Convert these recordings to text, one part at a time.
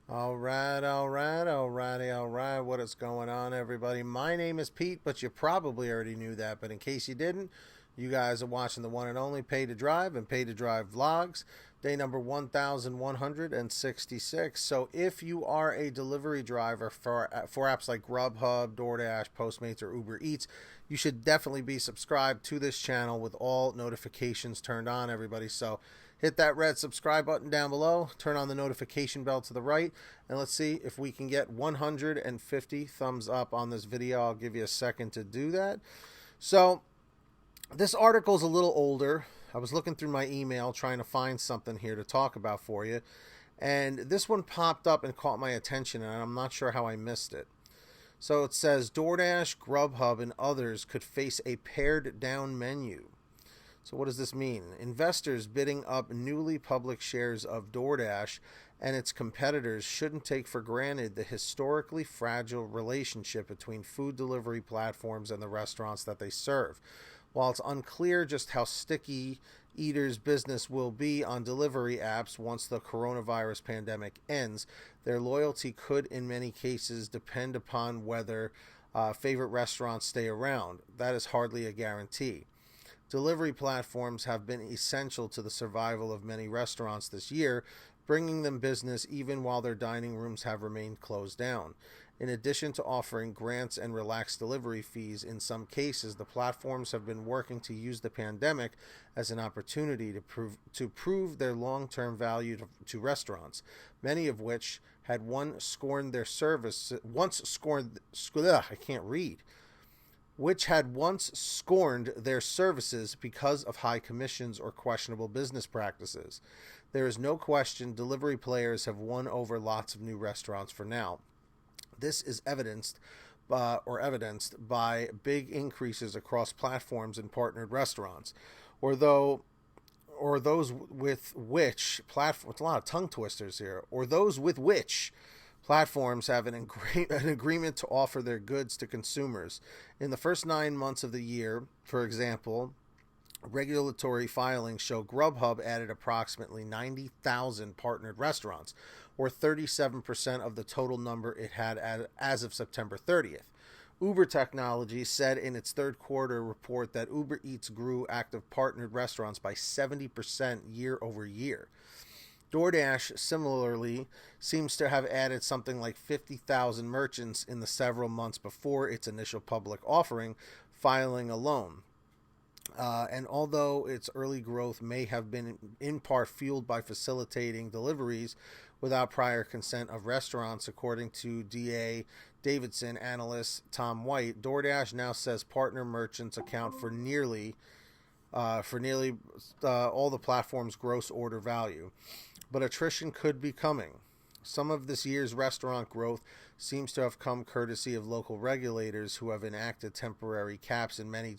All right, all right, all righty, all right. What is going on, everybody? My name is Pete, but you probably already knew that. But in case you didn't, you guys are watching the one and only Pay to Drive and Pay to Drive Vlogs, day number 1166. So if you are a delivery driver for apps like Grubhub, DoorDash, Postmates, or Uber Eats, you should definitely be subscribed to this channel with all notifications turned on, everybody. So hit that red subscribe button down below, turn on the notification bell to the right, and let's see if we can get 150 thumbs up on this video. I'll give you a second to do that. So this article is a little older. I was looking through my email trying to find something here to talk about for you, and this one popped up and caught my attention, and I'm not sure how I missed it. So it says DoorDash, Grubhub, and others could face a pared down menu. So what does this mean? Investors bidding up newly public shares of DoorDash and its competitors shouldn't take for granted the historically fragile relationship between food delivery platforms and the restaurants that they serve. While it's unclear just how sticky eaters' business will be on delivery apps once the coronavirus pandemic ends, their loyalty could in many cases depend upon whether favorite restaurants stay around. That is hardly a guarantee. Delivery platforms have been essential to the survival of many restaurants this year, bringing them business even while their dining rooms have remained closed down. In addition to offering grants and relaxed delivery fees, in some cases, the platforms have been working to use the pandemic as an opportunity to prove their long-term value to restaurants, many of which had once scorned their service. I can't read. Which had once scorned their services because of high commissions or questionable business practices. There is no question delivery players have won over lots of new restaurants for now. This is evidenced by big increases across platforms and partnered restaurants, or those with which platforms. It's a lot of tongue twisters here. Or those with which platforms have an agreement to offer their goods to consumers. In the first 9 months of the year, for example, regulatory filings show Grubhub added approximately 90,000 partnered restaurants, or 37% of the total number it had as of September 30th. Uber Technologies said in its third quarter report that Uber Eats grew active partnered restaurants by 70% year over year. DoorDash similarly seems to have added something like 50,000 merchants in the several months before its initial public offering filing alone. And although its early growth may have been in part fueled by facilitating deliveries without prior consent of restaurants, according to D.A. Davidson analyst Tom White, DoorDash now says partner merchants account for nearly all the platform's gross order value. But attrition could be coming. Some of this year's restaurant growth seems to have come courtesy of local regulators who have enacted temporary caps in many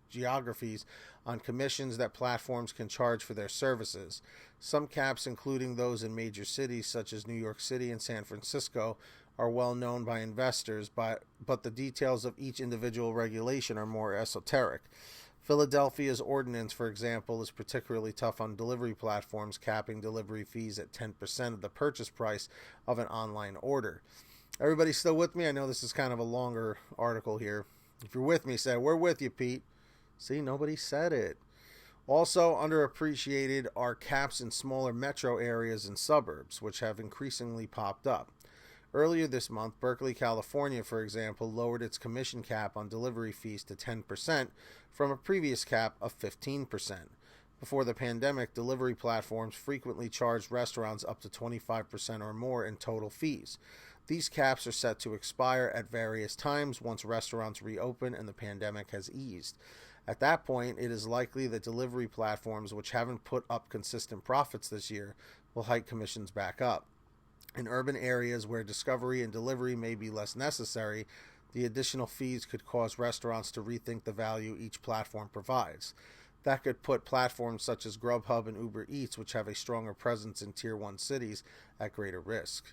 geographies on commissions that platforms can charge for their services. Some caps, including those in major cities such as New York City and San Francisco, are well known by investors, but the details of each individual regulation are more esoteric. Philadelphia's ordinance, for example, is particularly tough on delivery platforms, capping delivery fees at 10% of the purchase price of an online order. Everybody still with me? I know this is kind of a longer article here. If you're with me, say, "We're with you, Pete." See, nobody said it. Also underappreciated are caps in smaller metro areas and suburbs, which have increasingly popped up. Earlier this month, Berkeley, California, for example, lowered its commission cap on delivery fees to 10% from a previous cap of 15%. Before the pandemic, delivery platforms frequently charged restaurants up to 25% or more in total fees. These caps are set to expire at various times once restaurants reopen and the pandemic has eased. At that point, it is likely that delivery platforms, which haven't put up consistent profits this year, will hike commissions back up. In urban areas where discovery and delivery may be less necessary, the additional fees could cause restaurants to rethink the value each platform provides. That could put platforms such as Grubhub and Uber Eats, which have a stronger presence in Tier 1 cities, at greater risk.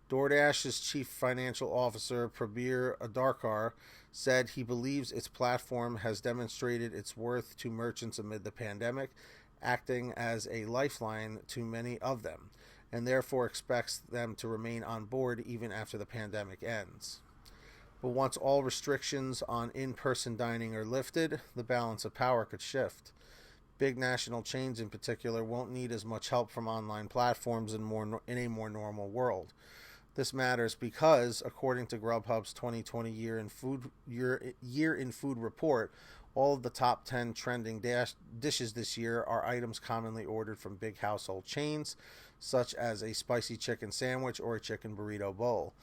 DoorDash's chief financial officer, Prabir Adarkar, said he believes its platform has demonstrated its worth to merchants amid the pandemic, acting as a lifeline to many of them. and therefore expects them to remain on board even after the pandemic ends. But once all restrictions on in-person dining are lifted, the balance of power could shift. Big national chains in particular won't need as much help from online platforms in a more normal world. This matters because, according to Grubhub's 2020 year in food report, all of the top 10 trending dishes this year are items commonly ordered from big household chains, such as a spicy chicken sandwich or a chicken burrito bowl.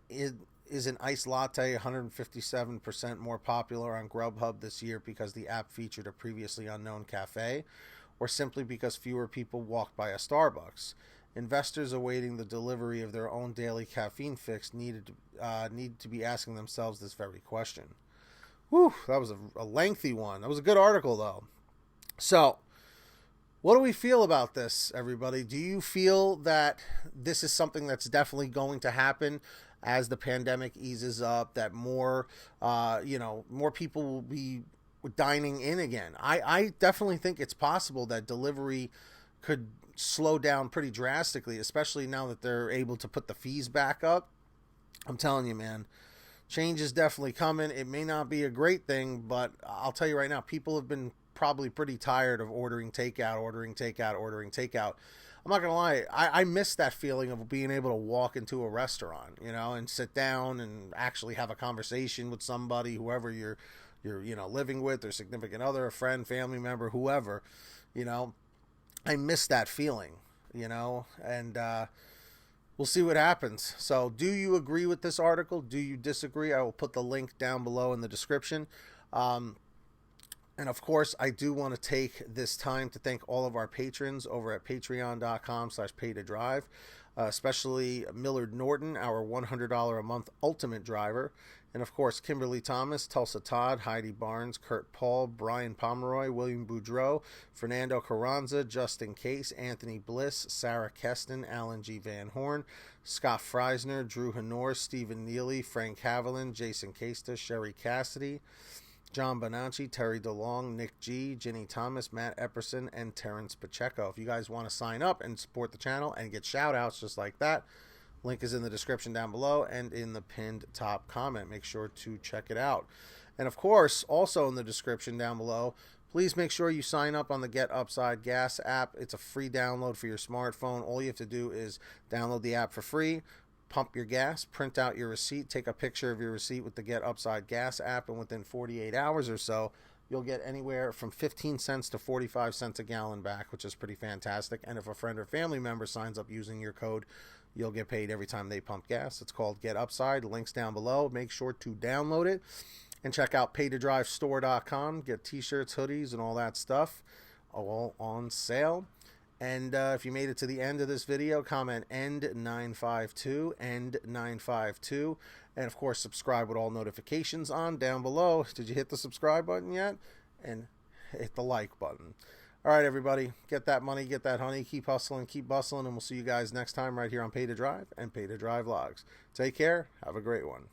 It is an iced latte 157% more popular on Grubhub this year because the app featured a previously unknown cafe, or simply because fewer people walked by a Starbucks? Investors awaiting the delivery of their own daily caffeine fix need to be asking themselves this very question. Whew, that was a lengthy one. That was a good article, though. So, what do we feel about this, everybody? Do you feel that this is something that's definitely going to happen as the pandemic eases up, that more people will be dining in again? I definitely think it's possible that delivery could slow down pretty drastically, especially now that they're able to put the fees back up. I'm telling you, man, change is definitely coming. It may not be a great thing, but I'll tell you right now, people have been probably pretty tired of ordering takeout. I'm not gonna lie, I miss that feeling of being able to walk into a restaurant, and sit down and actually have a conversation with somebody, whoever you're living with, or significant other, a friend, family member, whoever. I miss that feeling, and we'll see what happens. So do you agree with this article? Do you disagree? I will put the link down below in the description. And of course, I do want to take this time to thank all of our patrons over at patreon.com/paytodrive, especially Millard Norton, our $100 a month ultimate driver. And of course, Kimberly Thomas, Tulsa Todd, Heidi Barnes, Kurt Paul, Brian Pomeroy, William Boudreau, Fernando Carranza, Justin Case, Anthony Bliss, Sarah Keston, Alan G. Van Horn, Scott Freisner, Drew Honor, Stephen Neely, Frank Haviland, Jason Casta, Sherry Cassidy, John Bonacci, Terry DeLong, Nick G, Jenny Thomas, Matt Epperson, and Terrence Pacheco. If you guys want to sign up and support the channel and get shout outs just like that, link is in the description down below and in the pinned top comment. Make sure to check it out. And of course, also in the description down below, please make sure you sign up on the Get Upside Gas app. It's a free download for your smartphone. All you have to do is download the app for free, pump your gas, print out your receipt, take a picture of your receipt with the Get Upside Gas app, and within 48 hours or so, you'll get anywhere from 15 cents to 45 cents a gallon back, which is pretty fantastic. And if a friend or family member signs up using your code, you'll get paid every time they pump gas. It's called Get Upside. Links down below. Make sure to download it and check out paytodrivestore.com. Get t-shirts, hoodies, and all that stuff all on sale. And if you made it to the end of this video, comment END952, END952. And of course, subscribe with all notifications on down below. Did you hit the subscribe button yet? And hit the like button. All right, everybody, get that money, get that honey, keep hustling, keep bustling, and we'll see you guys next time right here on Pay to Drive and Pay to Drive Vlogs. Take care. Have a great one.